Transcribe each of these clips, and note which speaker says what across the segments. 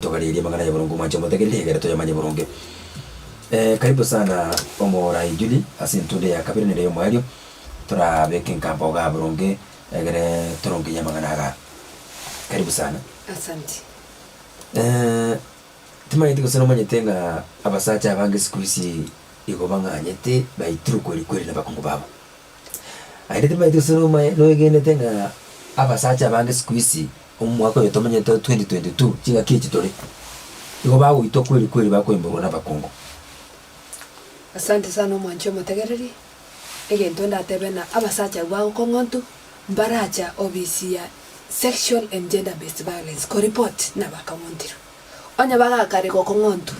Speaker 1: Tokaliria magana ya Burungu mancho motegelia gara to yamanye Burungu. Karibu sana omora ijuli asintude ya kabiri nile yomario tora beking kampo ga Burungu egere torongi ya magana ga. Karibu sana.
Speaker 2: Asante.
Speaker 1: Tima yitiko sono manyetenga abasacha abange sikuisi igobanga nyete baitru kweli na bakungu babo. Aide tima yitiko sono no egene tenga abasacha abange sikuisi umwaka yotomanya 2022 chiga kichitori igo bawo ito kweli bakwembo na bakongo.
Speaker 2: Asante sana omwancho motegereri egento ndatebena abasacha bawo kongontu mbaracha obisia sexual and gender based violence ko report na bakamontiro onya baga kare ko kongontu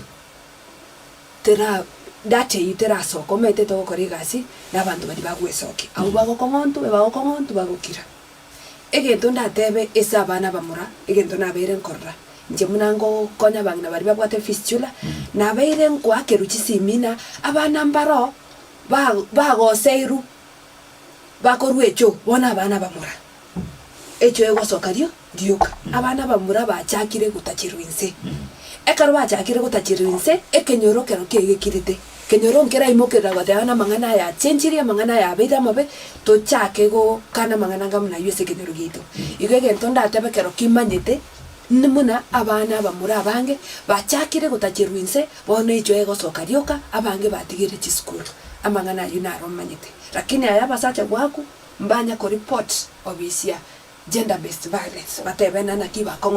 Speaker 2: tera date itera so komete to korigasi nabantu bari bagwesoki abo bago kongontu bagokira egento ndatebe esa abana bamura egento nabere nkorra nje munango konya bangina bari babwate fistula nabere nkwake ruchisimina abana mbaro bagoseiru bakorwecho bona abana bamura echo egosokario dioka abana bamura bachakire gutachirwinse ekaro bachakire gutachirwinse ekenyoro kero kegekirite kenyoro nkera imokera gwateana mangana ya chenchiria mangana ya beida mabe to chake go kana mangana ngamna yese kenyoro gitu igege ntonda tebe kero kimanyete nimuna abana bamura abange bachakire gutachirwinse bone echo egosokarioka abange batigire chiskuru amangana yunaro manyete lakini aya basacha gwaku mbanya ko report obisia gender based violence batebena na kiba